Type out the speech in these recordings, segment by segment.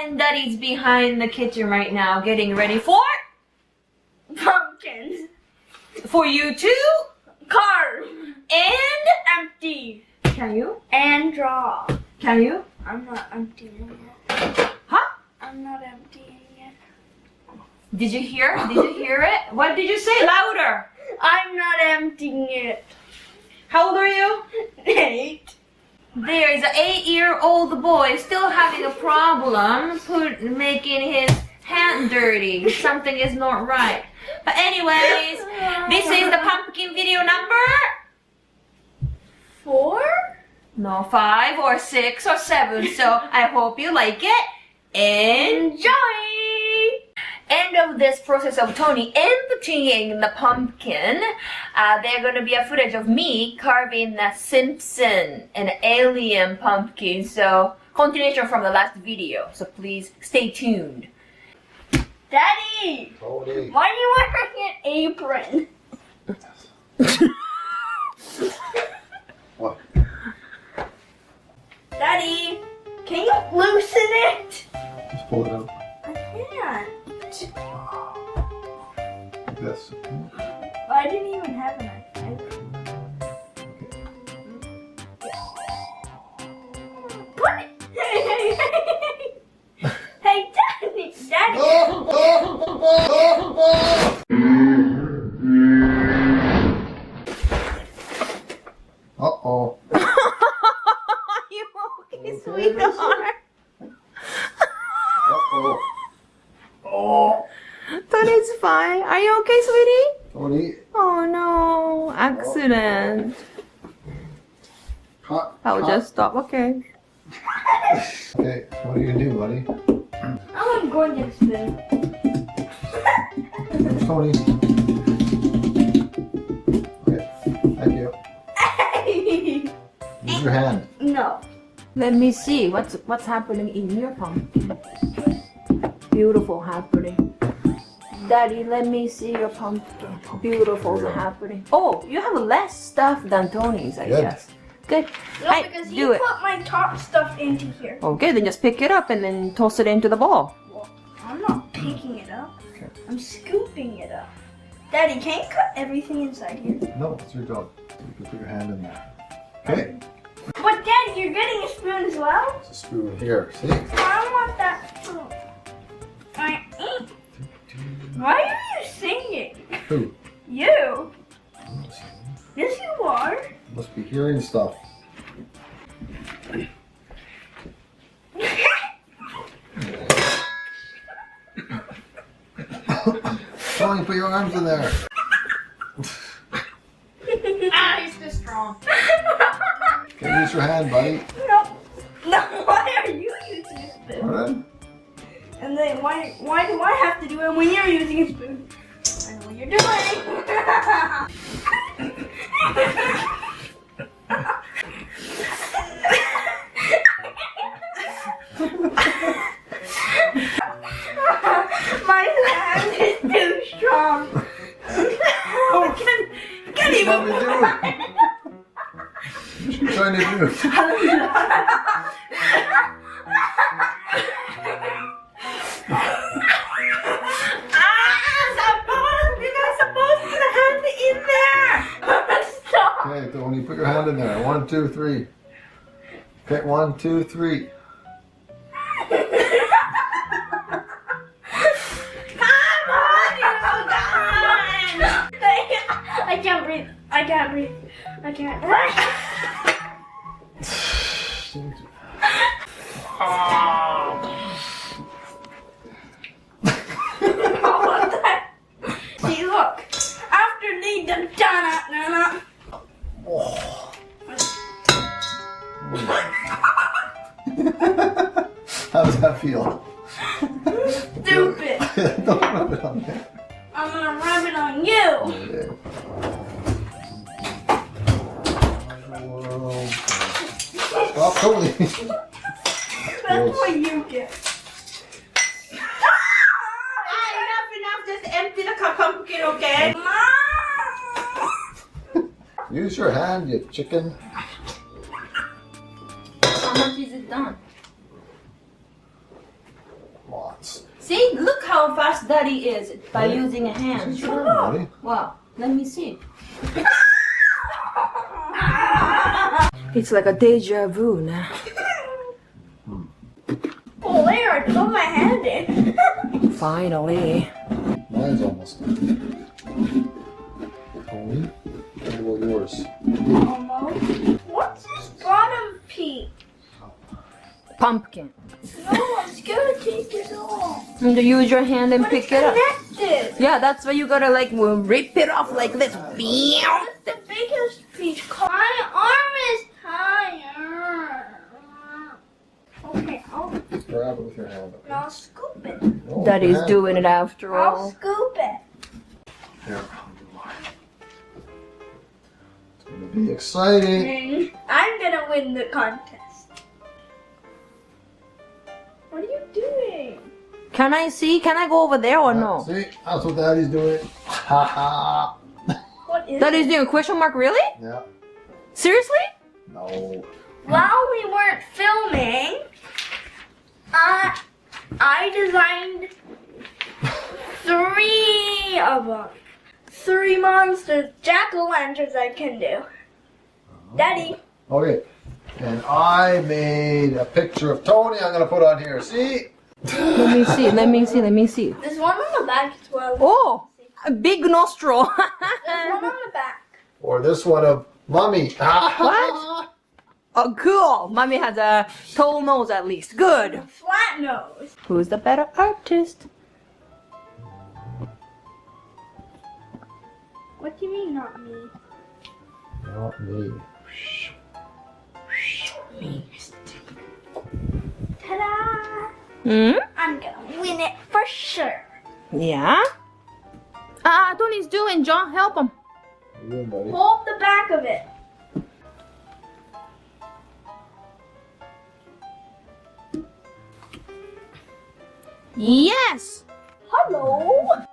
And Daddy's behind the kitchen right now getting ready for Pumpkins. for you to Carve. and Empty. can you? And draw. Can you? I'm not emptying yet. Huh? I'm not emptying yet. Did you hear? Did you hear it? What did you say? Louder. I'm not emptying it. How old are you? 8. There is an 8-year-old boy still having a problem making his hand dirty. Something is not right. But anyways, this is the pumpkin video number 4? no 5 or 6 or 7. So I hope you like it. Enjoy! End of this process of Tony emptying the pumpkin. There's gonna be a footage of me carving a Simpson, an alien pumpkin. So continuation from the last video. So please stay tuned. Daddy! Tony. Why are you wearing an apron? What? Daddy, can you loosen it? Just pull it out. I can't. Like this. I didn't even have an apron. Put it! Hey, Daddy! Daddy! Uh-oh. Are you okay, sweetheart? Uh-oh. Oh. Tony's fine. Are you okay, sweetie? Tony. Oh no, accident. Cut. I'll cut. just stop. Okay. Okay, what are you gonna do, buddy? I'm going to get a spoon. Tony. Okay, thank you. Use your hand. No. Let me see what's happening in your pumpkin. Beautiful happening. Daddy, let me see your pumpkin. Beautiful happening. Oh, you have less stuff than Tony's, I Good. guess. Good. No, Hey, because do you it. put my top stuff into here. Okay, then just pick it up and then toss it into the bowl. Well, I'm not picking it up. Okay. I'm scooping it up. Daddy, can you cut everything inside here? No, it's your job. You can put your hand in there. Okay. But Daddy, you're getting a spoon as well? It's a spoon here. See? I want that spoon. Why are you singing? Who? You? Yes, you are. Must be hearing stuff. Tony, put your arms in there. Ah, he's too strong. Okay, use your hand, buddy. No. No, why are you using a spoon? Pardon? And then why do I have to do it when you're using a spoon? I know what you're doing. My hand is too strong. I can't even. What are you trying to do? Okay, Tony, put your hand in there. 1, 2, 3. Okay, 1, 2, 3. I can't breathe. I can't breathe. I can't. What the? See, look. After they done it, Oh. How does that feel? stupid. Don't rub it on there. I'm gonna rub it on you. Okay. Stop, Tony. That's what you get. Enough. Just empty the pumpkin, okay? Use your hand, you chicken. How much is it done? Lots. See, look how fast Daddy is by using a hand. Ready? Wow, let me see. It's like a deja vu now. Oh, there, I put my hand in. Finally. Mine's almost done. Tony, what about yours? Almost. What's this bottom piece? Pumpkin. No, I'm scared to take it off. And you use your hand and But it's pick it up. connected. Yeah, that's why you gotta like rip it off like this. What's the biggest piece? My arm is tired. Okay, Grab it with your hand. I'll scoop it. Oh, Daddy's hand. doing it after I'll all. scoop it. Here, I'll do mine. It's gonna be exciting. I'm gonna win the contest. What are you doing? Can I see? Can I go over there or no? See, that's what Daddy's doing. Ha ha. What is Daddy's it? doing a question mark, really? Yeah. Seriously? No. While we weren't filming, I designed 3 of them. 3 monsters, jack-o'-lanterns I can do. Daddy. Okay. And I made a picture of Tony I'm gonna put on here. See? Let me see. Let me see. Let me see. There's one on the back as well. Oh, a big nostril. There's one on the back. Or this one of Mommy. What? Oh, cool. Mommy has a tall nose at least. Good. Flat nose. Who's the better artist? What do you mean, not me? Not me. Ta-da! Hmm? I'm gonna win it for sure. Yeah? Tony's doing. John, help him. You doing, buddy? Hold the back of it. Yes. Hello.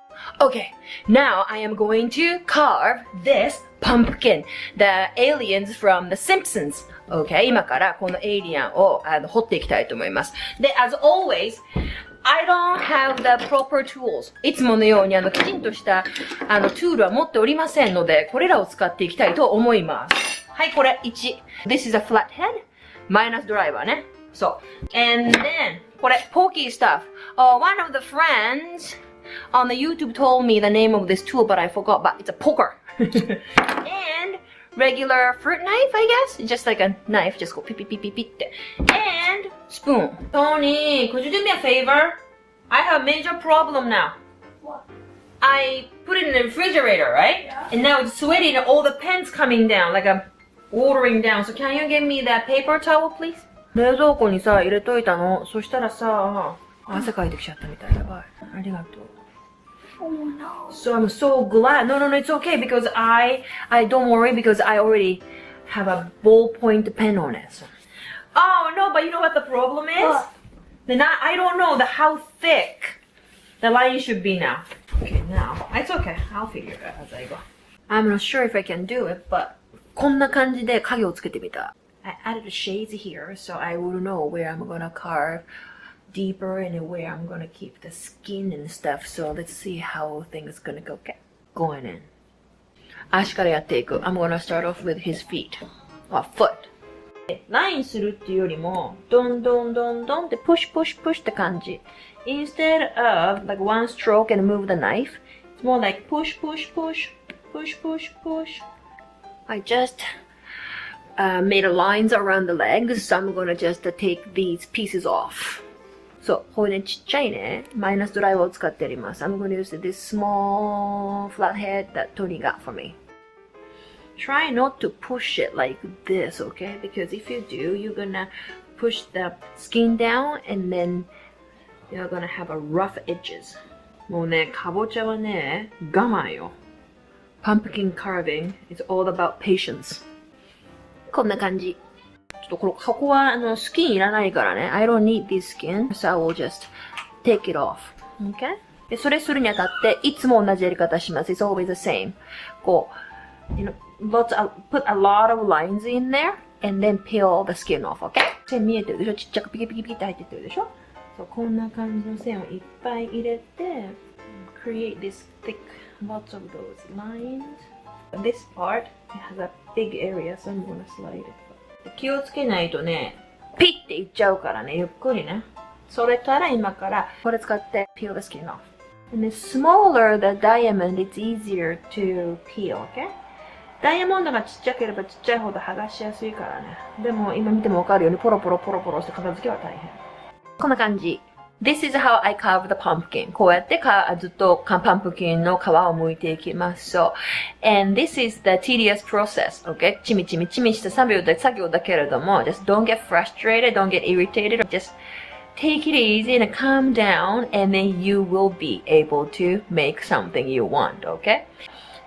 Okay, now I am going to carve this pumpkin, the aliens from the Simpsons. Okay, 今からこのエイリアンを彫っていきたいと思います。で、as always, I don't have the proper tools. いつものようにきちんとしたツールは持っておりませんので、これらを使っていきたいと思います。はい、これ1。This is a flat head. マイナスドライバーね。そう。And then, これ、pokey stuff. One of the friends on the YouTube told me the name of this tool, but I forgot, but it's a poker. And regular fruit knife, I guess. Just like a knife, just go pee pee pee pee pee. And spoon. Tony, could you do me a favor? I have a major problem now. What? I put it in the refrigerator, right? Yeah. And now it's sweating and all the pens coming down, like I'm watering down. So can you give me that paper towel, please? 冷蔵庫にさ、入れといたの。そしたらさ、汗かいてきちゃったみたい。やばい。ありがとう。Oh no. So I'm so glad. No, it's okay because I don't worry because I already have a ballpoint pen on it. So. Oh no, but you know what the problem is? What? Then I don't know how thick the line should be now. Okay, now it's okay. I'll figure it out as I go. I'm not sure if I can do it, but こんな感じで影をつけてみた。I added shades here so I will know where I'm gonna carve deeper and where I'm gonna keep the skin and stuff. So let's see how things gonna go. Okay, going in. 足からやっていく。I'm gonna start off with his feet. Or foot. ラインするっていうよりも、どんどんどんどんってpush push push って感じ。Instead of like one stroke and move the knife, it's more like push push push push push push. I just made lines around the legs, so I'm gonna just take these pieces off. そう、これね、ちっちゃいね、マイナスドライバーを使っております。I'm gonna use this small flathead that Tony got for me. Try not to push it like this, okay? Because if you do, you're gonna push the skin down and then you're gonna have a rough edges. もうね、かぼちゃはね、我慢よ。Pumpkin carving is all about patience. こんな感じ。ちょっとここはスキンいらないからね。I don't need this skin, so I will just take it off. Okay? で、それするにあたって、いつも同じやり方します。It's always the same. こう、put a lot of lines in there, and then peel the skin off, okay? 線見えてるでしょ？ちっちゃくピキピキピキって入ってってるでしょ？そうこんな感じの線をいっぱい入れて create this thick lots of those lines. This part has a big area, so I'm gonna slide it. 気をつけないとね、ピッていっちゃうからね、ゆっくりね。それから今からこれ使って peel the skin off. And the smaller the diamond, it's easier to peel, okay? ダイヤモンドがちっちゃければちっちゃいほど剥がしやすいからね。でも今見てもわかるようにポロポロポロポロして片付けは大変。こんな感じ。This is how I carve the pumpkin. こうやってずっとパンプキンの皮を剥いていきます。So, and this is the tedious process. Okay? チミチミチミした作業だけれども、just don't get frustrated, don't get irritated, just take it easy and calm down, and then you will be able to make something you want. Okay?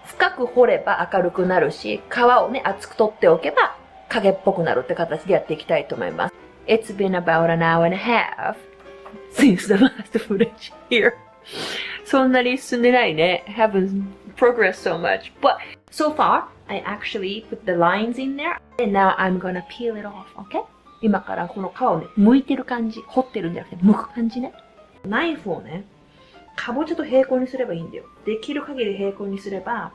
深く掘れば明るくなるし、皮をね、厚く取っておけば影っぽくなるって形でやっていきたいと思います。It's been about an hour and a half.Since the last footage here. そんなに進んでないね。Haven't progressed so much. But so far, I actually put the lines in there. And now I'm gonna peel it off, okay? 今からこの皮をね、剥いてる感じ。掘ってるんじゃなくて、剥く感じね。ナイフをね、かぼちゃと平行にすればいいんだよ。できる限り平行にすれば、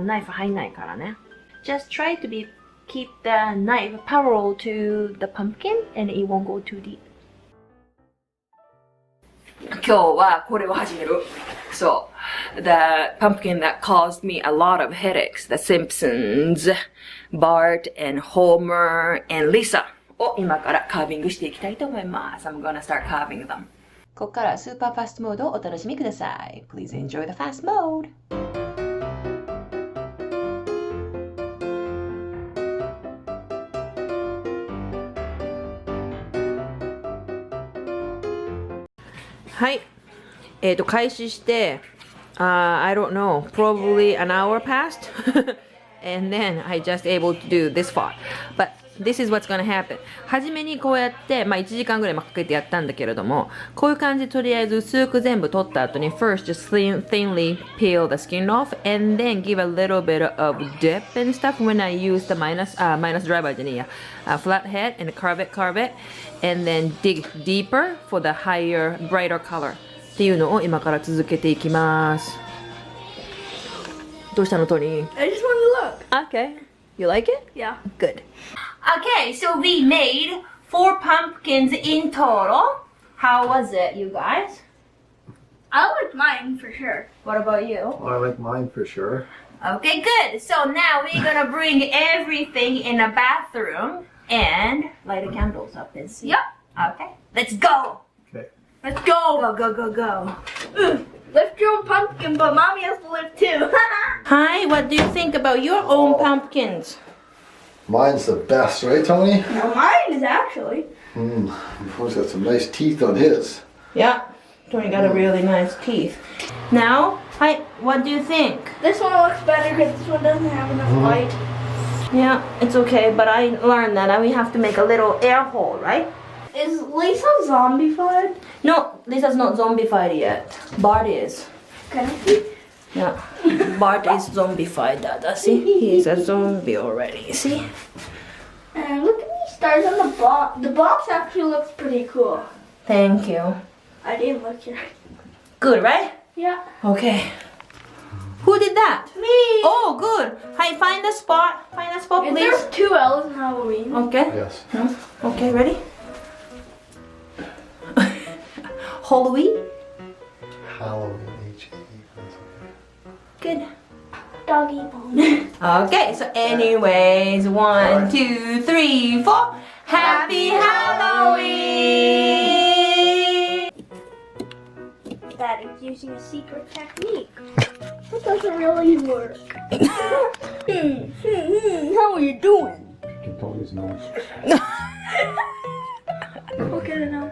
ナイフ入んないからね。Just try to keep the knife parallel to the pumpkin and it won't go too deep.今日はこれを始める。そう。The pumpkin that caused me a lot of headaches. The Simpsons, Bart and Homer and Lisa を今からカービングしていきたいと思います。I'm gonna start carving them. ここからスーパーファストモードをお楽しみください。Please enjoy the fast mode.はい。開始して、I don't know, probably an hour passed. And then I just able to do this far. But this is what's gonna happen. はじめにこうやって、1時間ぐらいかけてやったんだけれども、こういう感じでとりあえず薄く全部取った後に first just thinly peel the skin off and then give a little bit of dip and stuff when I use the minus driver じゃねえや、flat head and carve it and then dig deeper for the higher, brighter color っていうのを今から続けていきます。どうしたのトニー？ I just wanted to look. Okay. You like it? Yeah. Good. Okay, so we made 4 pumpkins in total. How was it, you guys? I like mine for sure. What about you? I like mine for sure. Okay, good. So now we're gonna bring everything in a bathroom and light the candles up and see. Yep. Okay, let's go. Okay. Let's go. Go. Lift your own pumpkin, but mommy has to lift too. Hi, what do you think about your own pumpkins? Mine's the best, right, Tony? Now mine is actually. He's got some nice teeth on his. Yeah, Tony got a really nice teeth. Now, hi, what do you think? This one looks better because this one doesn't have enough light. Yeah, it's okay, but I learned that we have to make a little air hole, right? Is Lisa zombified? No, Lisa's not zombified yet. Bart is. Can I see? Yeah, Bart is zombified, Dada. See, he's a zombie already. See? And look at these stars on the box. The box actually looks pretty cool. Thank you. I didn't look here. Good, right? Yeah. Okay. Who did that? Me. Oh, good. Hi, find the spot. Find the spot, Is please. there 2 L's in Halloween? Okay. Yes. No? Okay, ready? Halloween? Halloween. Good. Doggy bone. Okay, so anyways, 1, 2, 3, 4. Happy Halloween! That is using a secret technique. It doesn't really work. How are you doing? Tony's nose. Look at it now.